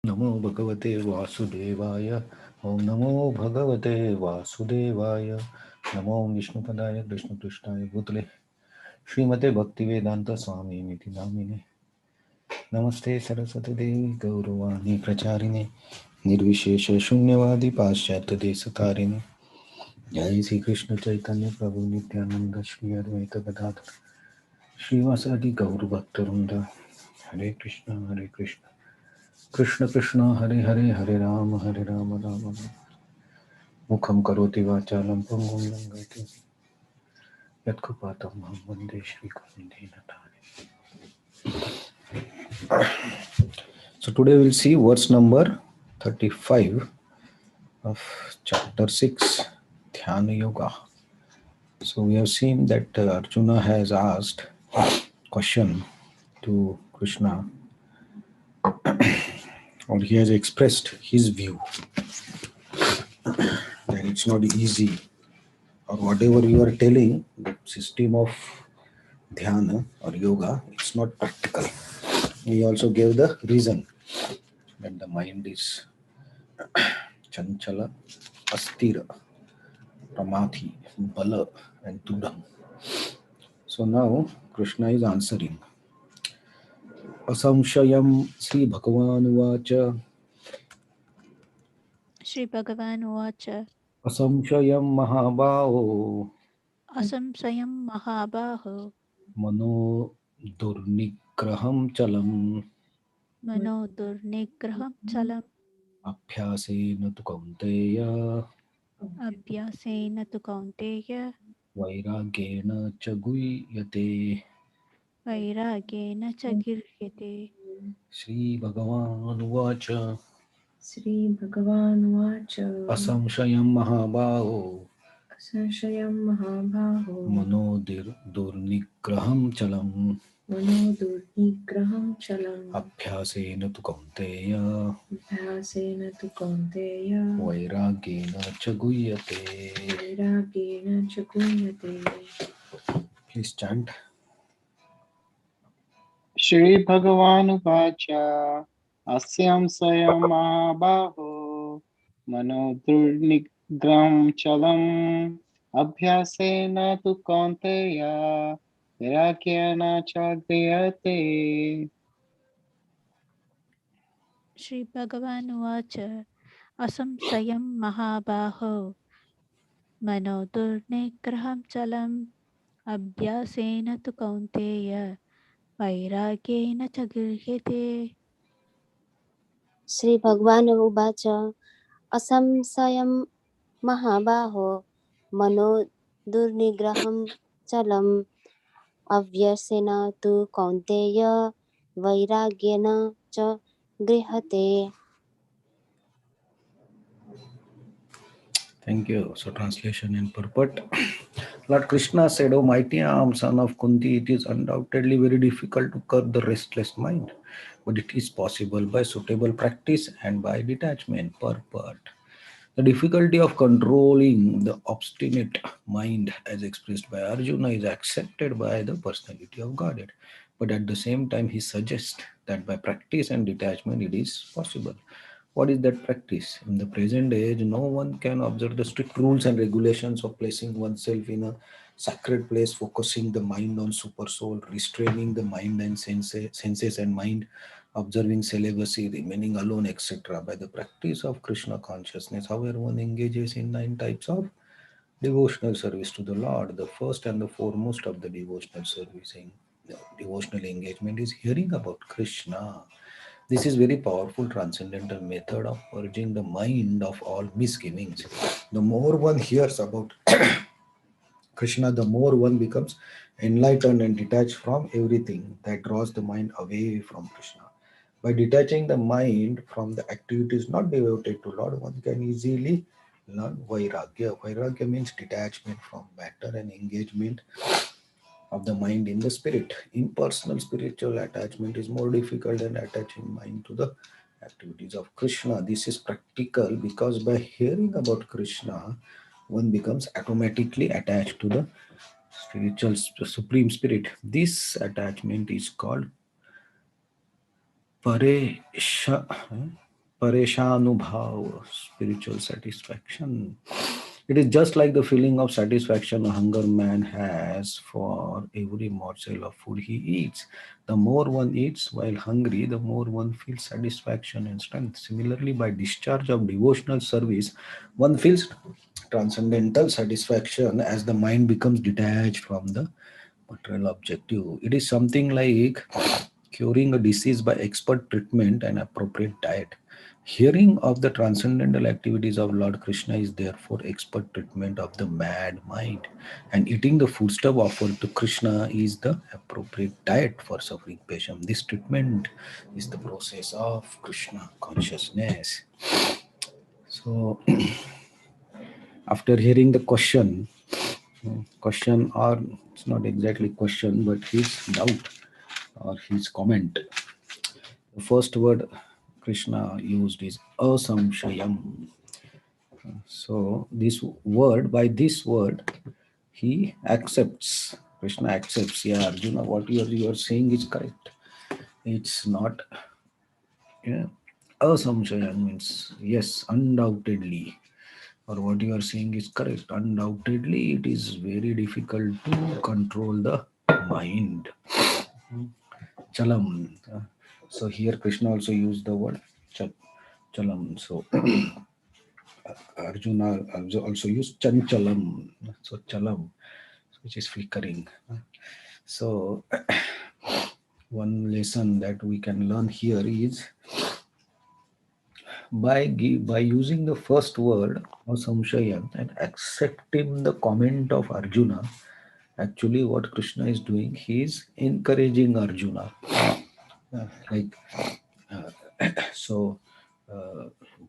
नमो भगवते वासुदेवाय। ओम नमो भगवते वासुदेवाय। नमो विष्णुपदाय कृष्णपृष्ठाय भूतले श्रीमते भक्तिवेदांत स्वामी निति नामिने। नमस्ते सरस्वती देवी गौरवाणी प्रचारिणे निर्विशेष शून्यवादी पाश्चात्य देशतारिणे। जय श्री कृष्ण चैतन्य प्रभु नित्यानंद श्री अद्वैत गदाधर श्रीवासादि गौर भक्तवृंद। हरे कृष्ण कृष्ण कृष्ण हरे हरे हरे राम राम राम। मुखं करोति वाचालं पङ्गुं लङ्घयति यत्कृपातमहं वन्दे श्रीगुरुं। So today we'll see verse number 35 of chapter 6, Dhyana Yoga. So we have seen that Arjuna has asked question to Krishna, or he has expressed his view that it's not easy, or whatever you are telling, the system of dhyana or yoga, it's not practical. He also gave the reason that the mind is chanchala, astira, pramathi, bala, and tudam. So now Krishna is answering. Asamshayam Sri Bhagavan Vacha. Shri Bhagavan Vacha Asamshayam Mahabao Asamsayam Mahabaho Mano Durnigraham Chalam Mano Durnigraham Chalam Abhyasena tu Kaunteya Abhyasena tu Kaunteya Vairagena Chaguyate. Vairagena Chagirhyate. Sri Bhagavan Vacha. Sri Bhagavan Vacha Asamshayam Mahabao Asanshayam Mahabhaho Manodir Durnigraham Chalam Mano Durnigraham Chalam Abhyasena tu Kaunteya Bhyasena tu Kaunteya Vairagena Chaguyate. Vairagena Chakuyate. Please chant. Shri भगवानुवाच अस्यां स्वयं महाबाहो मनो दुर्निग्रहं चलम् अभ्यासेन तु कौन्तेय वैराग्येन च क्रियते. Shri Bhagavan Vacha Asamsayam Mahabaho Mano Durnigraham Chalam Abhyasena tu Kaunteya Vairagena Chagirhyate. Shri Bhagwan Uvacha Asamsayam Mahabaho Mano Durnigraham Chalam Avyasena tu Kaunteya Vairagyena cha Grihate. Thank you. So, translation and purport. Lord Krishna said, O mighty arm, son of Kunti, it is undoubtedly very difficult to curb the restless mind, but it is possible by suitable practice and by detachment. Purport. The difficulty of controlling the obstinate mind, as expressed by Arjuna, is accepted by the personality of Godhead. But at the same time, he suggests that by practice and detachment, it is possible. What is that practice? In the present age, no one can observe the strict rules and regulations of placing oneself in a sacred place, focusing the mind on super soul, restraining the mind and senses and mind, observing celibacy, remaining alone, etc. By the practice of Krishna consciousness, however, one engages in 9 types of devotional service to the Lord. The first and the foremost of the devotional engagement is hearing about Krishna. This is very powerful transcendental method of purging the mind of all misgivings. The more one hears about Krishna, the more one becomes enlightened and detached from everything that draws the mind away from Krishna. By detaching the mind from the activities not devoted to Lord, one can easily learn Vairagya. Vairagya means detachment from matter and engagement of the mind in the spirit. Impersonal spiritual attachment is more difficult than attaching mind to the activities of Krishna. This is practical because by hearing about Krishna, one becomes automatically attached to the spiritual supreme spirit. This attachment is called paresha, Pareshanubhav, spiritual satisfaction. It is just like the feeling of satisfaction a hunger man has for every morsel of food he eats. The more one eats while hungry, the more one feels satisfaction and strength. Similarly, by discharge of devotional service, one feels transcendental satisfaction as the mind becomes detached from the material objective. It is something like curing a disease by expert treatment and appropriate diet. Hearing of the transcendental activities of Lord Krishna is therefore expert treatment of the mad mind, and eating the foodstuff offered to Krishna is the appropriate diet for suffering patient. This treatment is the process of Krishna consciousness. So, after hearing the question, or it's not exactly question, but his doubt or his comment, the first word Krishna used is asamshayam. So by this word, he accepts. Krishna accepts. Yeah, Arjuna, what you are saying is correct. It's not. Yeah, asamshayam means yes, undoubtedly. Or what you are saying is correct. Undoubtedly, it is very difficult to control the mind. Chalam. So here Krishna also used the word chalam. So Arjuna also used chanchalam. So chalam, which is flickering. So one lesson that we can learn here is by using the first word or samshayam and accepting the comment of Arjuna. Actually, what Krishna is doing, he is encouraging Arjuna. Like uh, so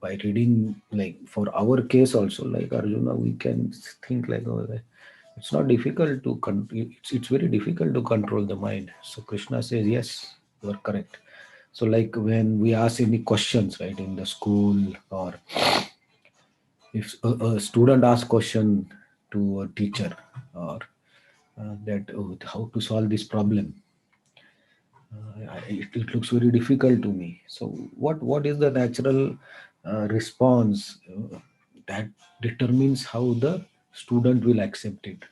by reading, like for our case also, like Arjuna, we can think like, oh, it's not difficult to it's very difficult to control the mind. So Krishna says, yes, you are correct. So like when we ask any questions, right, in the school, or if a student asks question to a teacher, or that oh, how to solve this problem, it looks very difficult to me. So what is the natural response that determines how the student will accept it,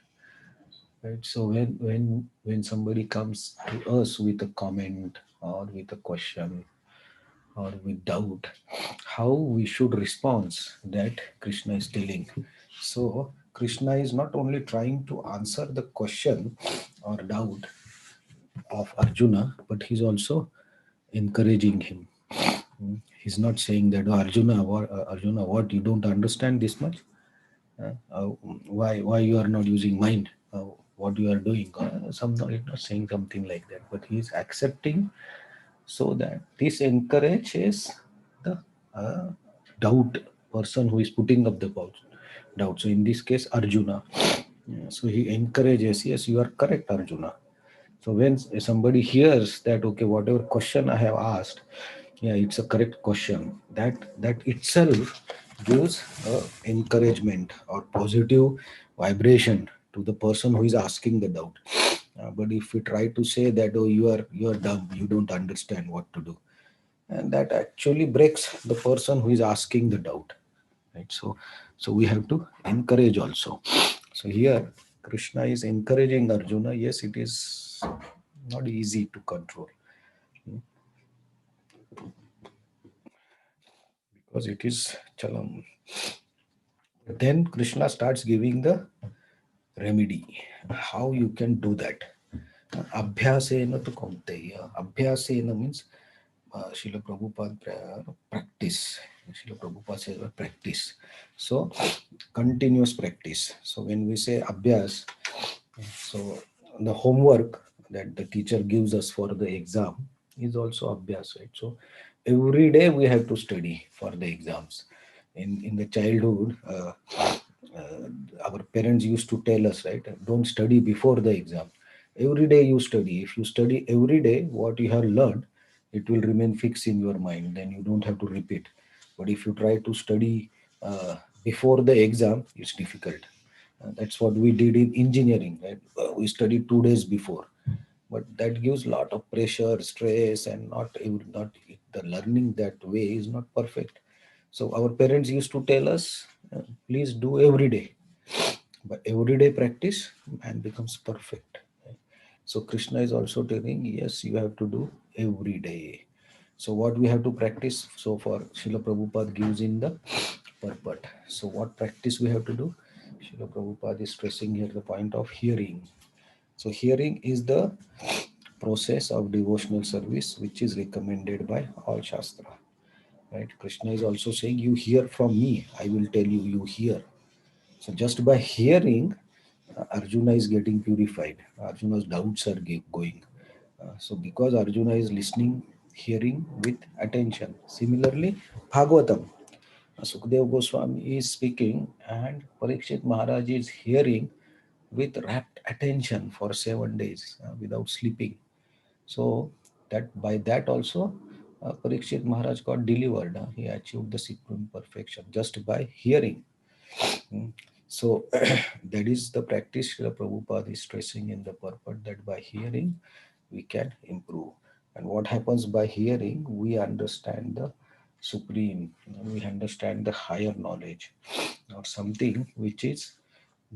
right? So when somebody comes to us with a comment or with a question or with doubt, how we should respond, that Krishna is telling. So Krishna is not only trying to answer the question or doubt of Arjuna, but he's also encouraging him. He's not saying that, "Oh, Arjuna, what, you don't understand this much? Why you are not using mind? What you are doing?" He's not saying something like that, but he's accepting, so that this encourages the uh, doubt person who is putting up the doubt. So in this case, Arjuna. Yeah, so he encourages, yes, you are correct, Arjuna. So when somebody hears that, okay, whatever question I have asked, yeah, it's a correct question. That itself gives encouragement or positive vibration to the person who is asking the doubt. But if we try to say that, oh, you are dumb, you don't understand what to do, and that actually breaks the person who is asking the doubt, right? So we have to encourage also. So here Krishna is encouraging Arjuna. Yes, it is not easy to control, because it is chalam. But then Krishna starts giving the remedy, how you can do that. Abhyasena to kaunteya. Abhyasena means Srila Prabhupada practice. Srila Prabhupada says practice. So continuous practice. So when we say abhyas, so the homework that the teacher gives us for the exam is also abhyas, right? So every day we have to study for the exams. In the childhood, our parents used to tell us, right, don't study before the exam. Every day you study. If you study every day, what you have learned, it will remain fixed in your mind. Then you don't have to repeat. But if you try to study before the exam, it's difficult. That's what we did in engineering, right? We studied 2 days before. but that gives lot of pressure, stress, and not the learning that way is not perfect. So our parents used to tell us, please do every day. But everyday practice, man becomes perfect. So Krishna is also telling, yes, you have to do every day. So what we have to practice? So for Srila Prabhupada gives in the purport. So what practice we have to do? Srila Prabhupada is stressing here the point of hearing. So hearing is the process of devotional service which is recommended by all Shastra. Right? Krishna is also saying, you hear from me. I will tell you, you hear. So just by hearing, Arjuna is getting purified. Arjuna's doubts are going. So because Arjuna is listening, hearing with attention. Similarly, Bhagavatam. Sukadeva Goswami is speaking and Parikshit Maharaj is hearing with rapt attention for 7 days without sleeping. So that by that also Parikshit Maharaj got delivered. He achieved the supreme perfection just by hearing. Mm. So that is the practice Srila Prabhupada is stressing in the purport, that by hearing we can improve. And what happens by hearing, we understand the supreme, we understand the higher knowledge, or something which is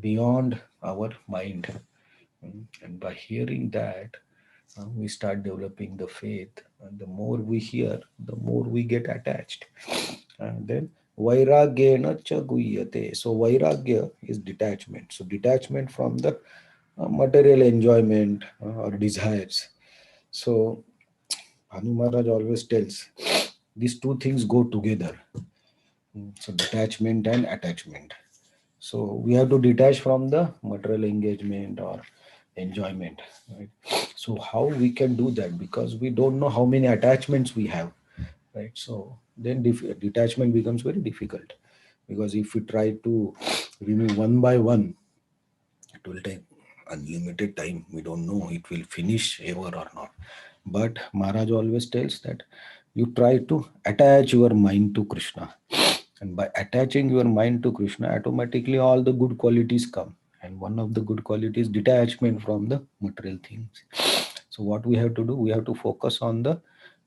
beyond our mind. And by hearing that, we start developing the faith. And the more we hear, the more we get attached. And then vairagyena cha guhyate. So vairagya is detachment. So detachment from the material enjoyment or desires. So Bhanu Maharaj always tells these two things go together. So detachment and attachment. So we have to detach from the material engagement or enjoyment. Right? So how we can do that? Because we don't know how many attachments we have. Right? So then detachment becomes very difficult. Because if we try to remove one by one, it will take unlimited time. We don't know it will finish ever or not. But Maharaj always tells that you try to attach your mind to Krishna. And by attaching your mind to Krishna, automatically all the good qualities come. And one of the good qualities, detachment from the material things. So what we have to do, we have to focus on the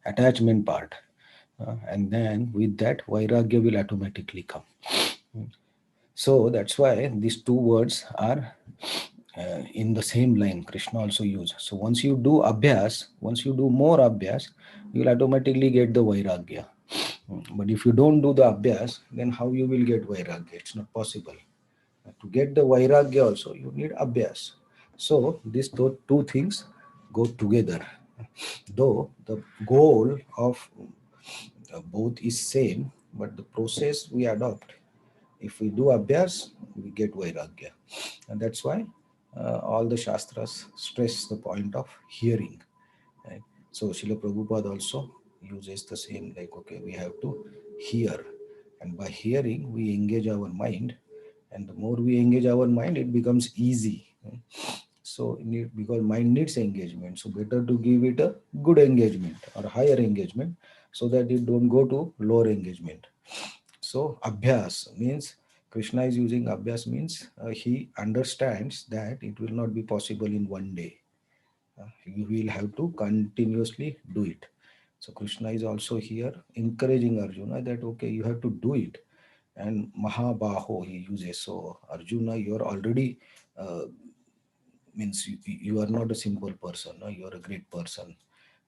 attachment part. And then with that, vairagya will automatically come. So that's why these two words are in the same line. Krishna also used. So once you do abhyas, once you do more abhyas, you will automatically get the vairagya. But if you don't do the abhyas, then how you will get vairagya? It's not possible. To get the vairagya also, you need abhyas. So these two things go together. Though the goal of both is same, but the process we adopt. If we do abhyas, we get vairagya. And that's why all the shastras stress the point of hearing. Right? So Srila Prabhupada also uses the same, like, okay, we have to hear. And by hearing, we engage our mind. And the more we engage our mind, it becomes easy. So because mind needs engagement. So better to give it a good engagement or higher engagement so that it don't go to lower engagement. So abhyas means Krishna is using abhyas means he understands that it will not be possible in one day. You will have to continuously do it. So Krishna is also here encouraging Arjuna that okay, you have to do it. And Mahabaho he uses. So Arjuna, you are already means you are not a simple person. No? You are a great person.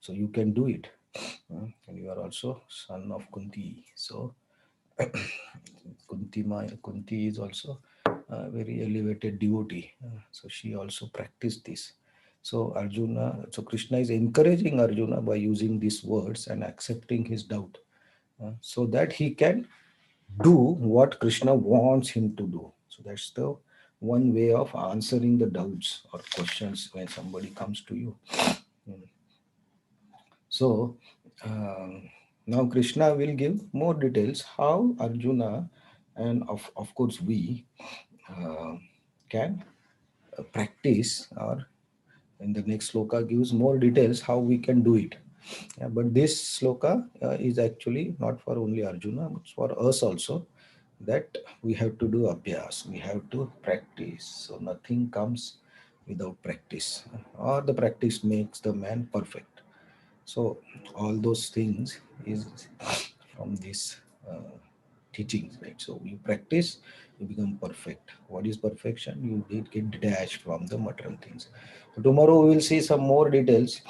So you can do it. And you are also son of Kunti. So Kunti is also a very elevated devotee. So she also practiced this. So Krishna is encouraging Arjuna by using these words and accepting his doubt so that he can do what Krishna wants him to do. So that's the one way of answering the doubts or questions when somebody comes to you. So now Krishna will give more details how Arjuna and of course we uh, can practice, or in the next sloka gives more details how we can do it. Yeah, but this sloka is actually not for only Arjuna, but for us also, that we have to do abhyas, we have to practice. So nothing comes without practice, or the practice makes the man perfect. So all those things is from this teachings, right? So you practice, you become perfect. What is perfection? You did get detached from the material things. So tomorrow we will see some more details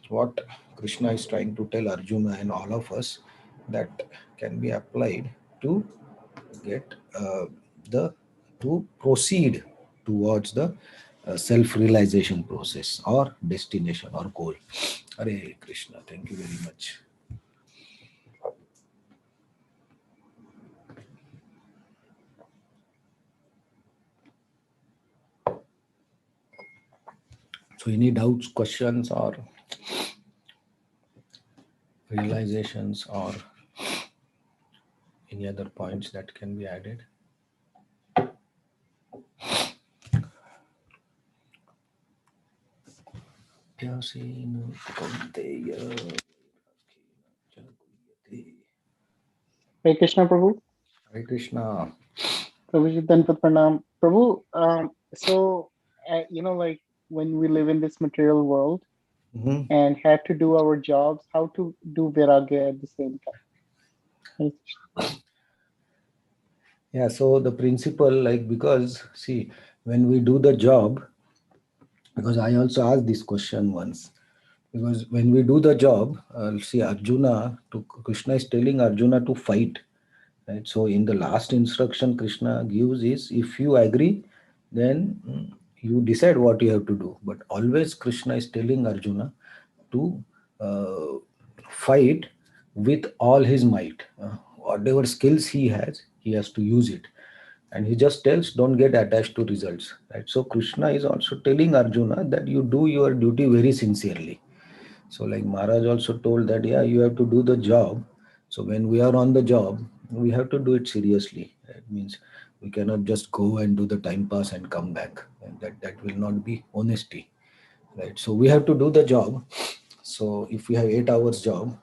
what Krishna is trying to tell Arjuna and all of us, that can be applied to get the to proceed towards the self-realization process or destination or goal. Hare Krishna. Thank you very much. So any doubts, questions, or realizations, or any other points that can be added? Vyasena Kaunteya Jaguyate. Hare Krishna, Prabhu. Hare Krishna. Prabhuji, Danpat Pranam. Prabhu, so, like when we live in this material world Mhm. and have to do our jobs, how to do Viragya at the same time? Hare Krishna. Yeah, so the principle, like, because see, when we do the job, because I also asked this question once, because when we do the job, see, Arjuna, to Krishna is telling Arjuna to fight, right? So in the last instruction Krishna gives is, if you agree, then you decide what you have to do. But always Krishna is telling Arjuna to uh, fight with all his might. Whatever skills he has to use it. And he just tells, don't get attached to results, right? So Krishna is also telling Arjuna that you do your duty very sincerely. So like Maharaj also told that, yeah, you have to do the job. So when we are on the job, we have to do it seriously. It means we cannot just go and do the time pass and come back. And that will not be honesty, right? So we have to do the job. So if we have 8 hours job,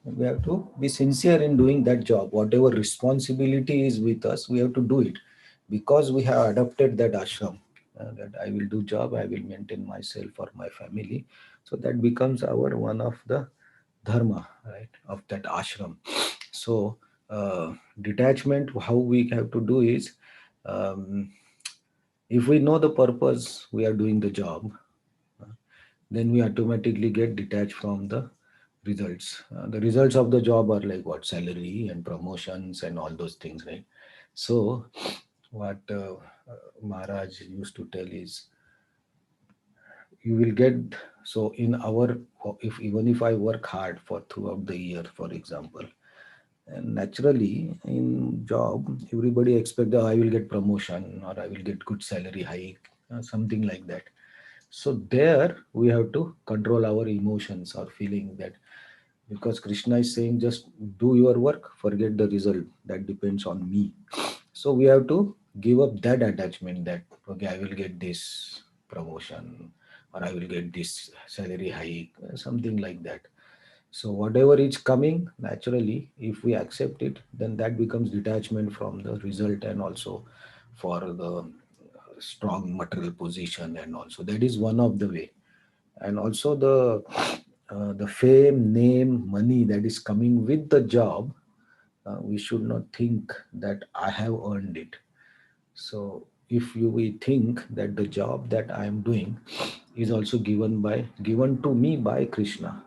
we have to be sincere in doing that job. Whatever responsibility is with us, we have to do it, because we have adopted that ashram, that I will do job, I will maintain myself or my family. So that becomes our one of the dharma, right, of that ashram. So detachment, how we have to do is, um, if we know the purpose we are doing the job, then we automatically get detached from the results. The results of the job are like what? Salary and promotions and all those things, right? So what Maharaj used to tell is, you will get, so in our, if even if I work hard for throughout the year, for example, and naturally in job everybody expect that I will get promotion or I will get good salary hike, something like that. So there we have to control our emotions or feeling, that because Krishna is saying just do your work, forget the result, that depends on me. So we have to give up that attachment, that okay, I will get this promotion or I will get this salary hike, something like that. So whatever is coming naturally, if we accept it, then that becomes detachment from the result, and also for the strong material position, and also that is one of the way. And also the fame, name, money that is coming with the job, we should not think that I have earned it. So if we think that the job that I am doing is also given to me by Krishna,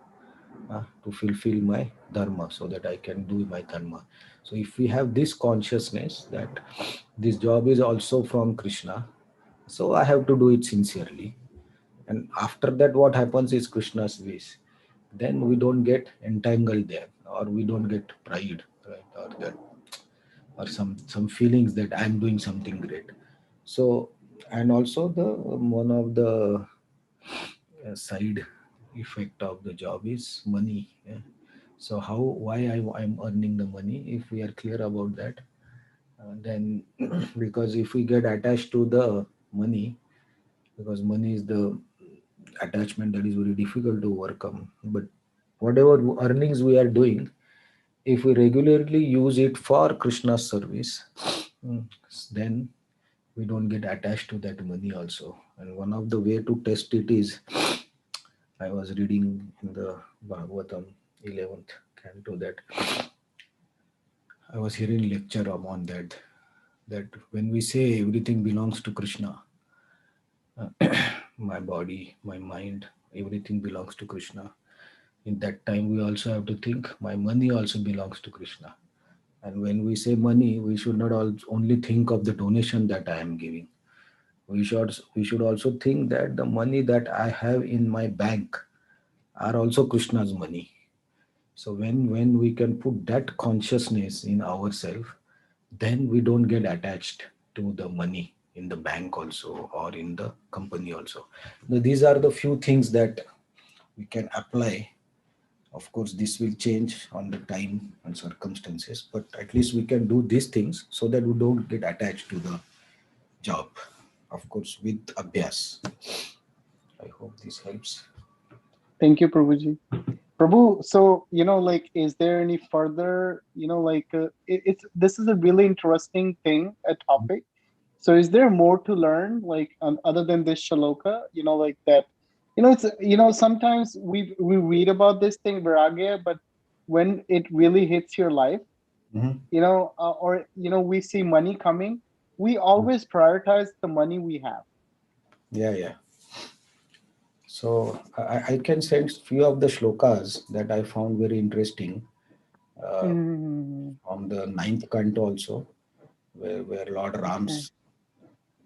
to fulfill my dharma, so that I can do my dharma. So if we have this consciousness that this job is also from Krishna, so I have to do it sincerely. And after that, what happens is Krishna's wish. Then we don't get entangled there, or we don't get pride, right? Or that, or some feelings that I'm doing something great. So, and also the one of the side effect of the job is money. Yeah. So how, why I'm earning the money? If we are clear about that, then because if we get attached to the money, because money is the attachment that is very difficult to overcome. But whatever earnings we are doing, if we regularly use it for Krishna's service, then we don't get attached to that money also. And one of the way to test it is, I was reading in the Bhagavatam 11th canto that I was hearing lecture on that when we say everything belongs to Krishna, my body, my mind, everything belongs to Krishna. In that time, we also have to think my money also belongs to Krishna. And when we say money, we should not only think of the donation that I am giving. We should also think that the money that I have in my bank are also Krishna's money. So when we can put that consciousness in ourselves, then we don't get attached to the money in the bank also or in the company also. Now, these are the few things that we can apply. Of course, this will change on the time and circumstances, but at least we can do these things so that we don't get attached to the job. Of course, with abhyas. I hope this helps. Thank you, Prabhuji. Prabhu, so like, is there any further, like, it's this is a really interesting thing, a topic. So, is there more to learn, like, other than this shaloka? Like that. It's sometimes we read about this thing viragya, but when it really hits your life, Mhm. or we see money coming, we always prioritize the money we have. Yeah, yeah. So I can send few of the shlokas that I found very interesting Mm, from the ninth canto also, where Lord okay. Ram's,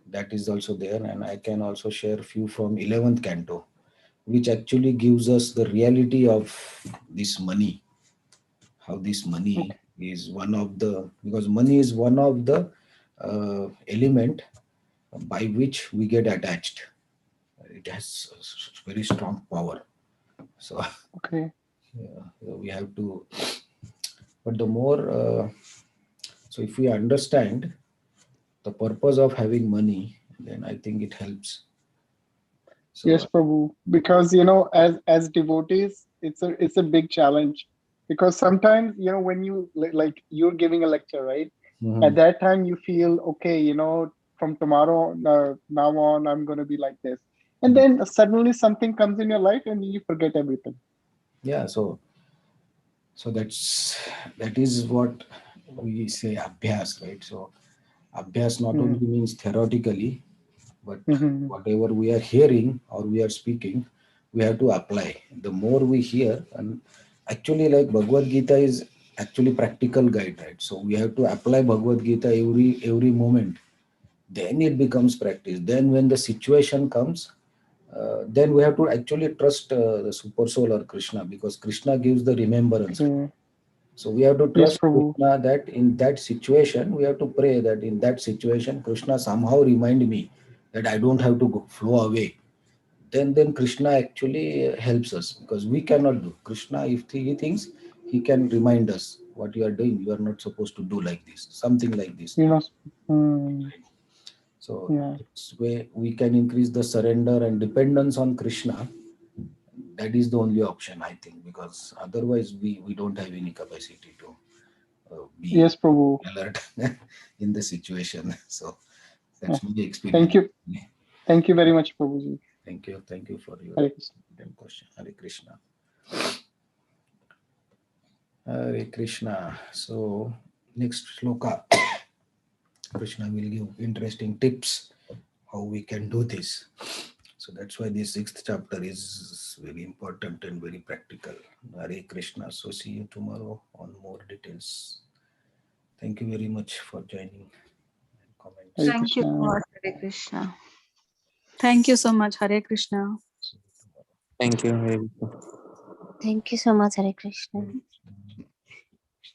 that is also there, and I can also share few from 11th canto, which actually gives us the reality of this money, how this money Okay. is one of the, because money is one of the element by which we get attached. It has very strong power. So Okay. yeah, we have to, but the more so if we understand the purpose of having money, then I think it helps. Yes, So Prabhu. Because as devotees, it's a big challenge. Because sometimes when you like you're giving a lecture, right? At mhm, that time, you feel okay. From tomorrow now on, I'm going to be like this, and mhm. then suddenly something comes in your life, and you forget everything. Yeah, so that is what we say abhyas, right? So abhyas not Mm-hmm. only means theoretically, but Mm-hmm. whatever we are hearing or we are speaking, we have to apply. The more we hear, and actually, like Bhagavad Gita is actually practical guide, right? So we have to apply Bhagavad Gita every moment. Then it becomes practice. Then when the situation comes, then we have to actually trust the super soul or Krishna, because Krishna gives the remembrance. Okay. So we have to Yes, trust Prabhu. Krishna that in that situation, we have to pray that in that situation, Krishna somehow remind me that I don't have to go, flow away. Then Krishna actually helps us, because we cannot do. Krishna, if he thinks, he can remind us what you are doing. You are not supposed to do like this, something like this. You know. Mm, So yeah. it's way we can increase the surrender and dependence on Krishna. That is the only option, I think, because otherwise we don't have any capacity to be Yes, Prabhu. alert in the situation. So Yeah. that's my Thank experience. you. Thank you very much, Prabhuji. Thank you for your Hare Krishna. question. Hare Krishna. Hare Krishna. So next sloka, Krishna will give interesting tips how we can do this. So that's why this sixth chapter is very important and very practical. Hare Krishna. So see you tomorrow on more details. Thank you very much for joining and Hare comments. Thank you so Krishna. much, Hare Krishna. Thank you so much, Hare Krishna. See you tomorrow. Thank you. Very good. Thank you so much, Hare Krishna.